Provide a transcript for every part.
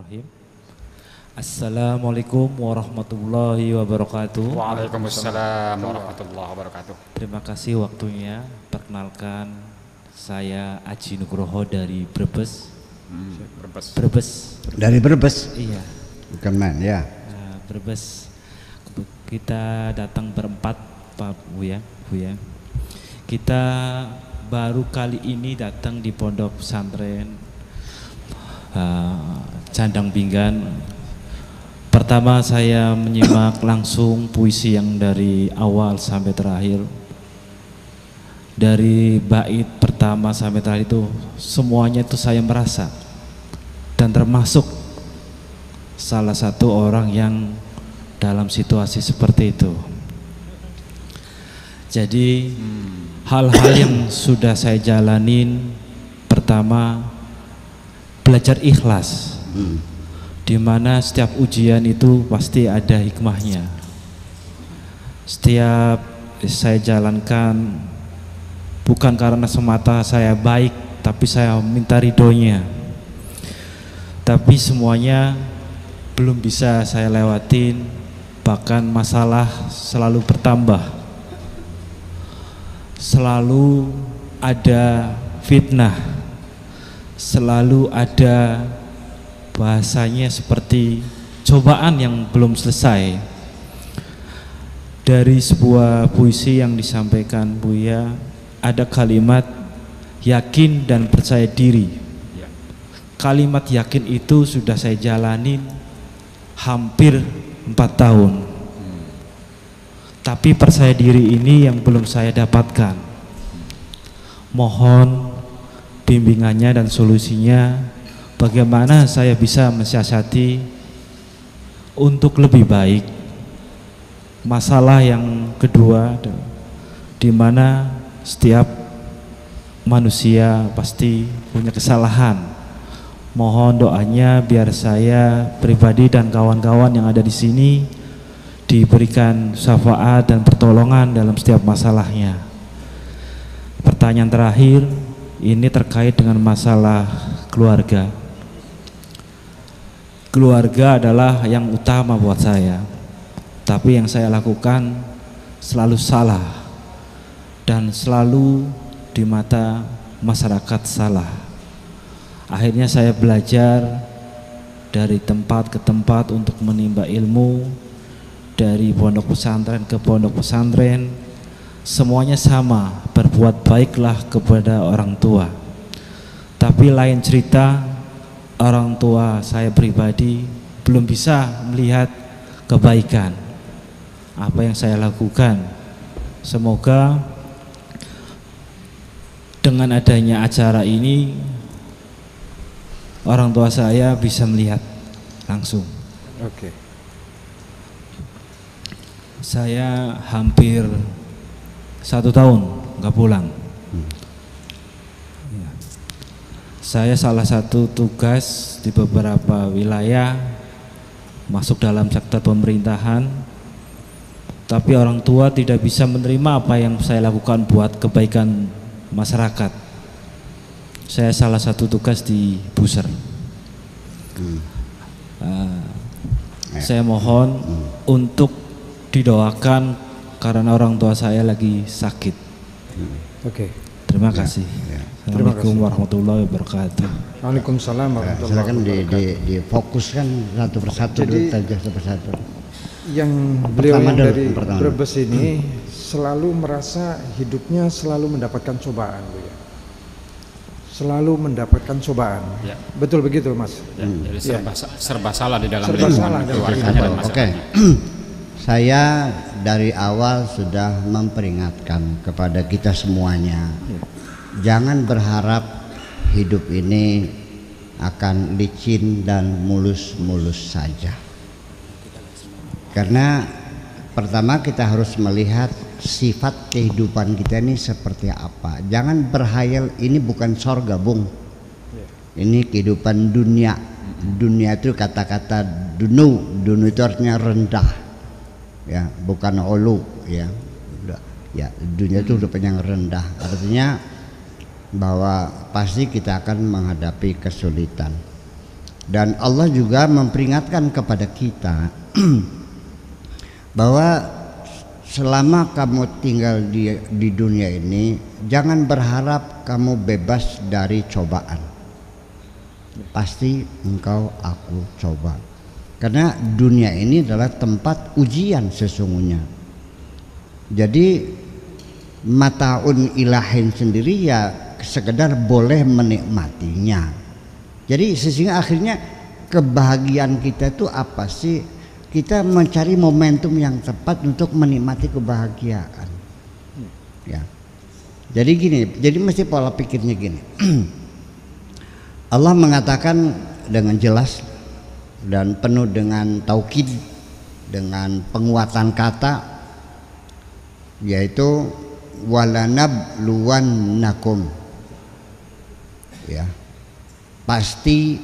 Bismillahirrahmanirrahim. Assalamualaikum warahmatullahi wabarakatuh. Waalaikumsalam warahmatullahi wabarakatuh. Terima kasih waktunya. Perkenalkan, saya Aji Nugroho dari Brebes. Brebes. Dari Brebes? Iya. Bukan main ya. Brebes. Kita datang berempat, Pak Buya. Kita baru kali ini datang di Pondok Pesantren Candang Pinggan. Pertama saya menyimak langsung puisi yang dari awal sampai terakhir. Dari bait pertama sampai terakhir itu semuanya itu saya merasa dan termasuk salah satu orang yang dalam situasi seperti itu. Jadi hal-hal yang sudah saya jalanin, pertama belajar ikhlas, di mana setiap ujian itu pasti ada hikmahnya. Setiap saya jalankan bukan karena semata saya baik, tapi saya minta ridhonya. Tapi semuanya belum bisa saya lewatin, bahkan masalah selalu bertambah. Selalu ada fitnah, selalu ada bahasanya seperti cobaan yang belum selesai. Dari sebuah puisi yang disampaikan Buya, ada kalimat yakin dan percaya diri. Kalimat yakin itu sudah saya jalanin hampir 4 tahun. Tapi percaya diri ini yang belum saya dapatkan. Mohon bimbingannya dan solusinya, bagaimana saya bisa mensiasati untuk lebih baik. Masalah yang kedua, di mana setiap manusia pasti punya kesalahan. Mohon doanya biar saya pribadi dan kawan-kawan yang ada di sini diberikan syafaat dan pertolongan dalam setiap masalahnya. Pertanyaan terakhir, ini terkait dengan masalah keluarga. Keluarga adalah yang utama buat saya, tapi yang saya lakukan selalu salah dan selalu di mata masyarakat salah. Akhirnya saya belajar dari tempat ke tempat untuk menimba ilmu, dari pondok pesantren ke pondok pesantren. Semuanya sama, berbuat baiklah kepada orang tua. Tapi lain cerita, orang tua saya pribadi belum bisa melihat kebaikan apa yang saya lakukan. Semoga dengan adanya acara ini orang tua saya bisa melihat langsung. Oke. Saya hampir 1 tahun nggak pulang. Saya salah satu tugas di beberapa wilayah masuk dalam sektor pemerintahan, tapi orang tua tidak bisa menerima apa yang saya lakukan buat kebaikan masyarakat. Saya salah satu tugas di Buser. Saya mohon untuk didoakan karena orang tua saya lagi sakit. Oke. Terima kasih. Assalamualaikum warahmatullahi wabarakatuh. Waalaikumsalam warahmatullahi Silakan wabarakatuh. difokuskan satu persatu. Jadi, satu persatu. Yang beliau yang dari pertama. Brebes ini selalu merasa hidupnya selalu mendapatkan cobaan, Bu ya. Selalu mendapatkan cobaan. Ya. Betul begitu, Mas? Ya, jadi serba salah di dalam Serba salah lingkungan dalam keluarganya dan Oke. masyarakatnya. Saya dari awal sudah memperingatkan kepada kita semuanya. Jangan berharap hidup ini akan licin dan mulus-mulus saja. Karena pertama kita harus melihat sifat kehidupan kita ini seperti apa. Jangan berhayal ini bukan sorga, Bung. Ini kehidupan dunia. Dunia itu kata-kata dunu itu artinya rendah. Ya, bukan ulu ya. Ya, dunia itu rupanya rendah. Artinya bahwa pasti kita akan menghadapi kesulitan. Dan Allah juga memperingatkan kepada kita bahwa selama kamu tinggal di dunia ini, jangan berharap kamu bebas dari cobaan. Pasti engkau aku coba. Karena dunia ini adalah tempat ujian sesungguhnya. Jadi mataun ilahin sendiri ya sekedar boleh menikmatinya. Jadi sesungguhnya akhirnya kebahagiaan kita itu apa sih? Kita mencari momentum yang tepat untuk menikmati kebahagiaan. Ya. Jadi gini, jadi mesti pola pikirnya gini. Allah mengatakan dengan jelas dan penuh dengan taukid, dengan penguatan kata, yaitu walanabluwannakum, ya, pasti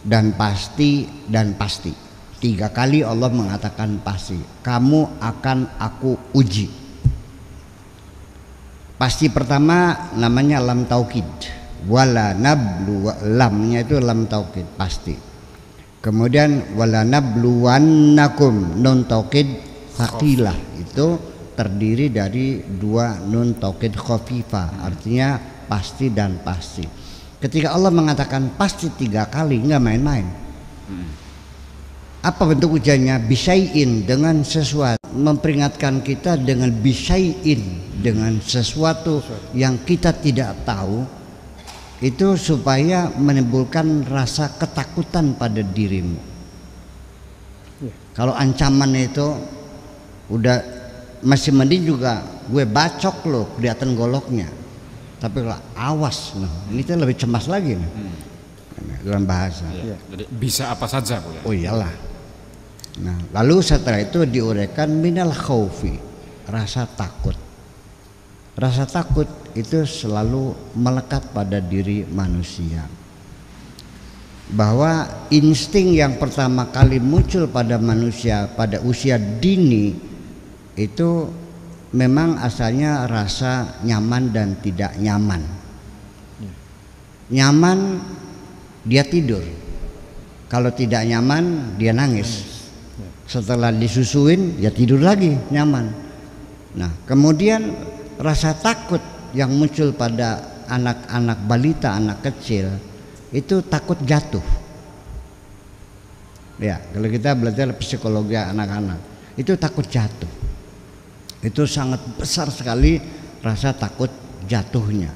dan pasti dan pasti. 3 kali Allah mengatakan pasti, kamu akan aku uji. Pasti pertama namanya lam taukid, walanablu, lamnya itu lam taukid, pasti. Kemudian walanabluwannakum, nun taukid thaqilah, itu terdiri dari 2 nun taukid khafifah, artinya pasti dan pasti. Ketika Allah mengatakan pasti 3 kali, nggak main-main. Apa bentuk ujiannya? Bisyai'in, dengan sesuatu, memperingatkan kita dengan bisyai'in, dengan sesuatu yang kita tidak tahu, itu supaya menimbulkan rasa ketakutan pada dirimu. Kalau ancaman itu udah masih mending juga gue bacok loh, kelihatan goloknya. Tapi kalau awas, nah, ini tuh lebih cemas lagi nih. Dalam bahasa. Jadi bisa apa saja, Bu, ya? Oh iyalah. Nah, lalu setelah itu diuraikan minal khaufi, rasa takut. Rasa takut itu selalu melekat pada diri manusia. Bahwa insting yang pertama kali muncul pada manusia pada usia dini itu memang asalnya rasa nyaman dan tidak nyaman. Nyaman dia tidur, kalau tidak nyaman dia nangis. Setelah disusuin ya tidur lagi nyaman. Nah kemudian rasa takut yang muncul pada anak-anak balita, anak kecil, itu takut jatuh. Ya kalau kita belajar psikologi anak-anak, itu takut jatuh. Itu sangat besar sekali rasa takut jatuhnya,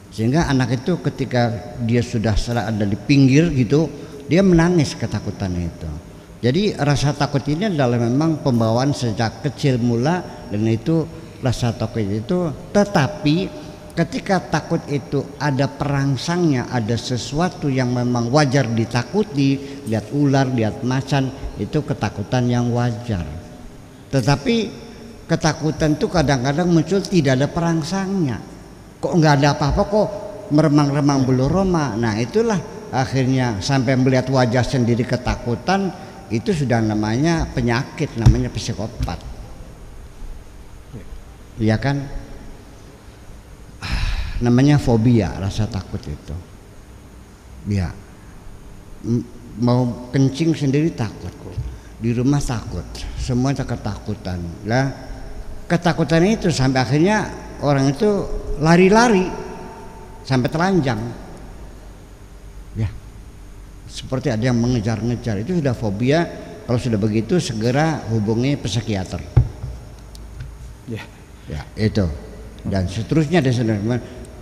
sehingga anak itu ketika dia sudah ada di pinggir gitu, dia menangis ketakutan itu. Jadi rasa takut ini adalah memang pembawaan sejak kecil mula, dan itu rasa takut itu. Tetapi ketika takut itu ada perangsangnya, ada sesuatu yang memang wajar ditakuti, lihat ular, lihat macan, itu ketakutan yang wajar. Tetapi ketakutan itu kadang-kadang muncul tidak ada perangsangnya. Kok nggak ada apa-apa, kok meremang-remang bulu roma. Nah itulah akhirnya sampai melihat wajah sendiri ketakutan, itu sudah namanya penyakit, namanya psikopat. Iya kan? Namanya fobia, rasa takut itu. Ya, mau kencing sendiri takut, di rumah takut, semua ketakutan. Lah, ketakutan itu sampai akhirnya orang itu lari-lari sampai telanjang. Ya, seperti ada yang mengejar-ngejar, itu sudah fobia. Kalau sudah begitu segera hubungi psikiater. Ya, itu. Dan seterusnya ada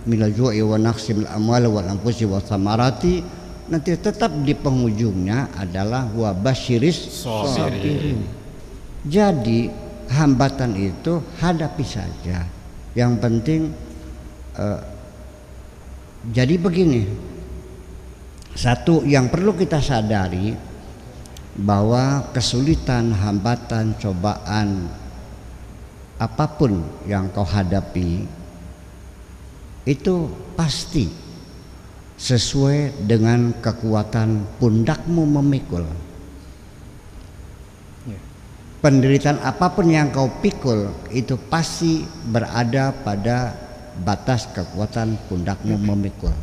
minal ju'i wa naqsimil amwal wal anfusi was samarati, nanti tetap di penghujungnya adalah wa basyiris sabirin. Jadi hambatan itu hadapi saja. Yang penting jadi begini. Satu yang perlu kita sadari, bahwa kesulitan, hambatan, cobaan apapun yang kau hadapi itu pasti sesuai dengan kekuatan pundakmu memikul. Penderitaan apapun yang kau pikul itu pasti berada pada batas kekuatan pundakmu memikul.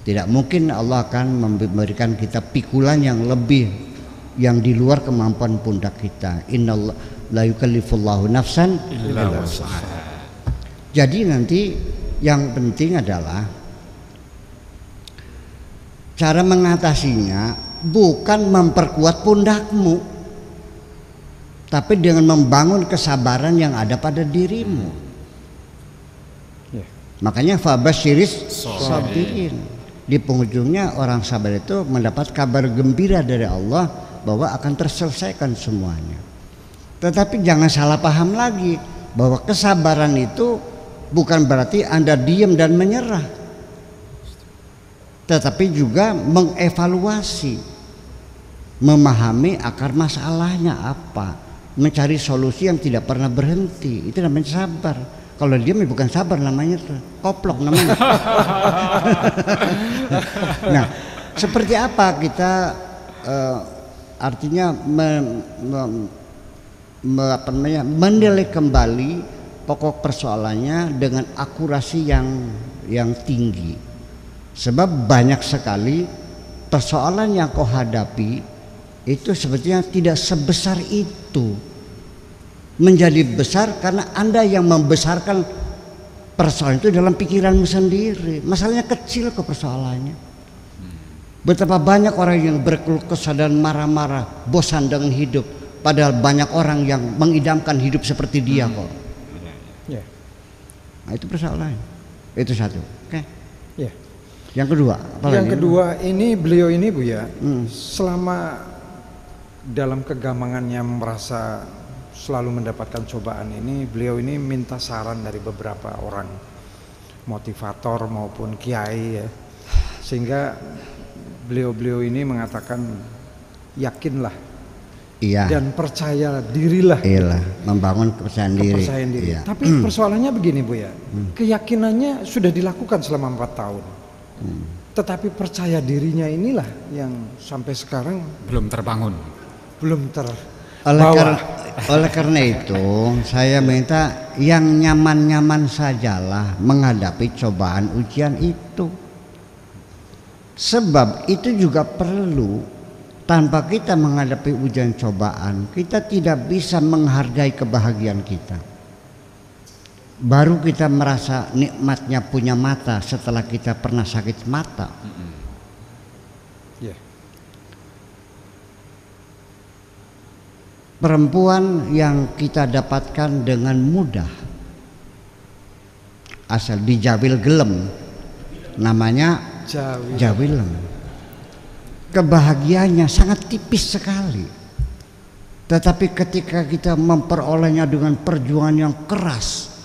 Tidak mungkin Allah akan memberikan kita pikulan yang lebih, yang di luar kemampuan pundak kita. Innallaha la yukallifullahu nafsan illa wus'aha. Jadi nanti yang penting adalah cara mengatasinya bukan memperkuat pundakmu, tapi dengan membangun kesabaran yang ada pada dirimu. Makanya fabasyiris sabirin. Di penghujungnya orang sabar itu mendapat kabar gembira dari Allah bahwa akan terselesaikan semuanya. Tetapi jangan salah paham lagi bahwa kesabaran itu bukan berarti Anda diam dan menyerah, tetapi juga mengevaluasi, memahami akar masalahnya apa, mencari solusi yang tidak pernah berhenti. Itu namanya sabar. Kalau diam bukan sabar, namanya koplok namanya. Nah, seperti apa kita artinya menilai kembali pokok persoalannya dengan akurasi yang tinggi. Sebab banyak sekali persoalan yang kau hadapi itu sebetulnya tidak sebesar itu. Menjadi besar karena Anda yang membesarkan persoalan itu dalam pikiranmu sendiri. Masalahnya kecil kok persoalannya. Betapa banyak orang yang berkeluh kesah dan marah-marah, bosan dengan hidup, padahal banyak orang yang mengidamkan hidup seperti dia kok. Nah, itu persoalannya. Itu satu. Oke. Ya. Yang kedua, yang kedua ini beliau ini Bu ya, selama dalam kegamangannya merasa selalu mendapatkan cobaan ini, beliau ini minta saran dari beberapa orang motivator maupun kiai ya, sehingga beliau ini mengatakan yakinlah, iya, dan percaya dirilah, iyalah, membangun kepercayaan diri. Iya. Tapi persoalannya begini Bu ya, keyakinannya sudah dilakukan selama 4 tahun, tetapi percaya dirinya inilah yang sampai sekarang belum terbangun, belum terbawa. Oleh karena itu saya minta yang nyaman-nyaman sajalah menghadapi cobaan ujian itu. Sebab itu juga perlu. Tanpa kita menghadapi ujian cobaan, kita tidak bisa menghargai kebahagiaan kita. Baru kita merasa nikmatnya punya mata setelah kita pernah sakit mata. Perempuan yang kita dapatkan dengan mudah asal dijawil gelem, namanya jawilem. Kebahagiaannya sangat tipis sekali, tetapi ketika kita memperolehnya dengan perjuangan yang keras,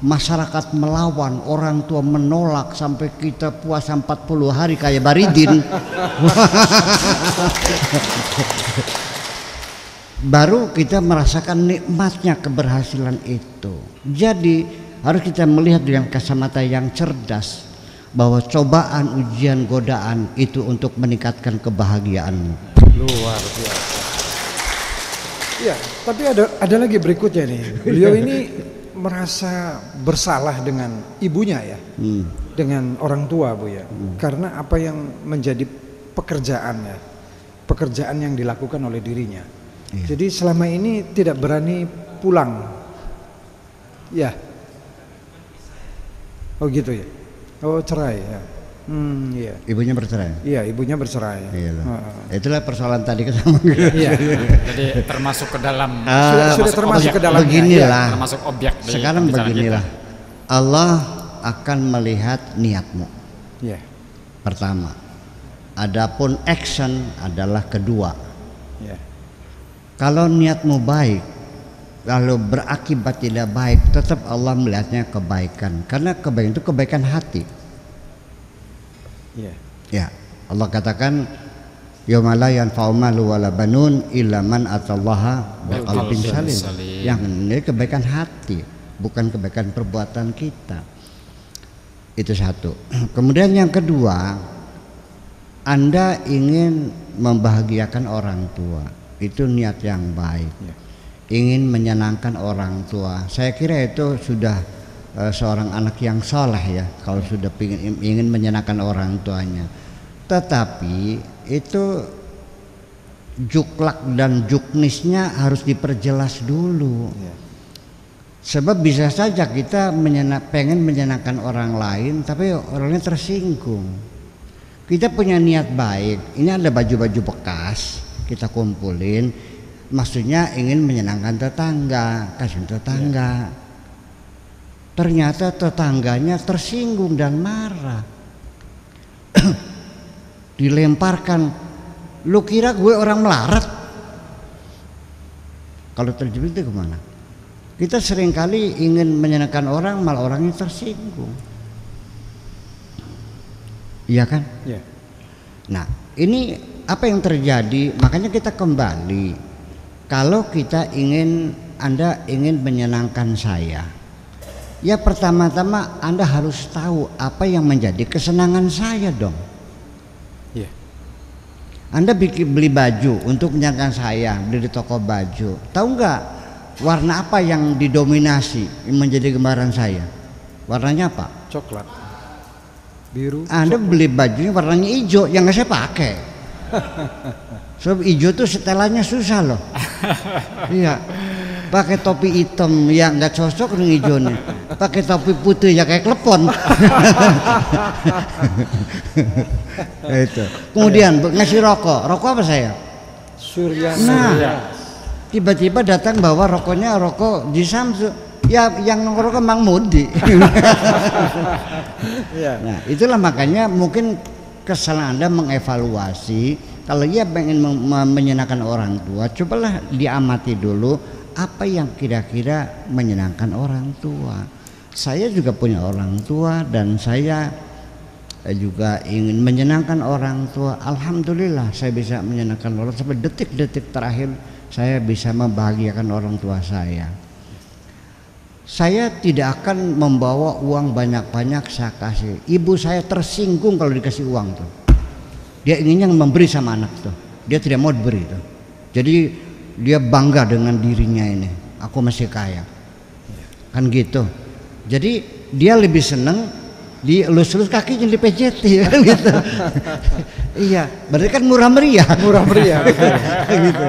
masyarakat melawan, orang tua menolak, sampai kita puasa 40 hari kayak Baridin. Baru kita merasakan nikmatnya keberhasilan itu. Jadi harus kita melihat dengan kacamata yang cerdas bahwa cobaan, ujian, godaan itu untuk meningkatkan kebahagiaanmu. Luar biasa. Ya, tapi ada lagi berikutnya nih. Beliau ini merasa bersalah dengan ibunya ya, dengan orang tua Bu ya, karena apa yang menjadi pekerjaan yang dilakukan oleh dirinya. Jadi selama ini tidak berani pulang. Ya. Oh gitu ya. Oh cerai ya. Iya. Ibunya bercerai. Iya, ibunya bercerai. Itulah persoalan tadi kita. Iya. Jadi termasuk ke dalam sudah termasuk ke dalam. Beginilah. Termasuk objek. Sekarang beginilah. Allah akan melihat niatmu. Iya. Pertama. Adapun action adalah kedua. Iya. Kalau niatmu baik, kalau berakibat tidak baik, tetap Allah melihatnya kebaikan. Karena kebaikan itu kebaikan hati. Ya, Allah katakan, yauma la yanfa'u malu wala banun illa man atallaha biqalbin salim. Yang ini kebaikan hati, bukan kebaikan perbuatan kita. Itu satu. Kemudian yang kedua, Anda ingin membahagiakan orang tua. Itu niat yang baik. Ingin menyenangkan orang tua. Saya kira itu sudah seorang anak yang soleh ya, kalau sudah ingin menyenangkan orang tuanya. Tetapi itu juklak dan juknisnya harus diperjelas dulu. Sebab bisa saja kita pengen menyenangkan orang lain tapi orangnya tersinggung. Kita punya niat baik, ini ada baju-baju bekas kita kumpulin, maksudnya ingin menyenangkan tetangga, kasih tetangga. Ternyata tetangganya tersinggung dan marah. Dilemparkan, lu kira gue orang melarat? Kalau terjadi itu kemana? Kita seringkali ingin menyenangkan orang, malah orangnya tersinggung. Iya kan? Ya. Nah, ini apa yang terjadi? Makanya kita kembali. Kalau kita Anda ingin menyenangkan saya, ya pertama-tama Anda harus tahu apa yang menjadi kesenangan saya dong. Ya. Anda beli baju untuk menyenangkan saya, beli di toko baju. Tahu nggak warna apa yang didominasi menjadi gembaran saya? Warnanya apa? Coklat, biru. Anda beli bajunya warnanya hijau, yang nggak saya pakai. Sebab hijau tuh setelannya susah loh. Iya. Pakai topi hitam ya nggak cocok dengan hijaunya. Pakai topi putih ya kayak klepon. Itu. Kemudian ngasih rokok. Rokok apa saya? Surya. Nah, tiba-tiba datang bawa rokoknya rokok di Samsu. Ya yang ngerokok Mang Mudi. Nah, itulah makanya mungkin kesalahan Anda mengevaluasi. Kalau dia pengen menyenangkan orang tua, cobalah diamati dulu apa yang kira-kira menyenangkan orang tua. Saya juga punya orang tua dan saya juga ingin menyenangkan orang tua. Alhamdulillah saya bisa menyenangkan orang sampai detik-detik terakhir saya bisa membahagiakan orang tua saya. Saya tidak akan membawa uang banyak-banyak saya kasih. Ibu saya tersinggung kalau dikasih uang tuh. Dia inginnya memberi sama anak tuh. Dia tidak mau diberi tuh. Jadi dia bangga dengan dirinya ini. Aku masih kaya. Kan gitu. Jadi dia lebih seneng dielus-elus kakinya di PJT kan gitu. Iya, berarti kan murah meriah. Murah meriah. Gitu.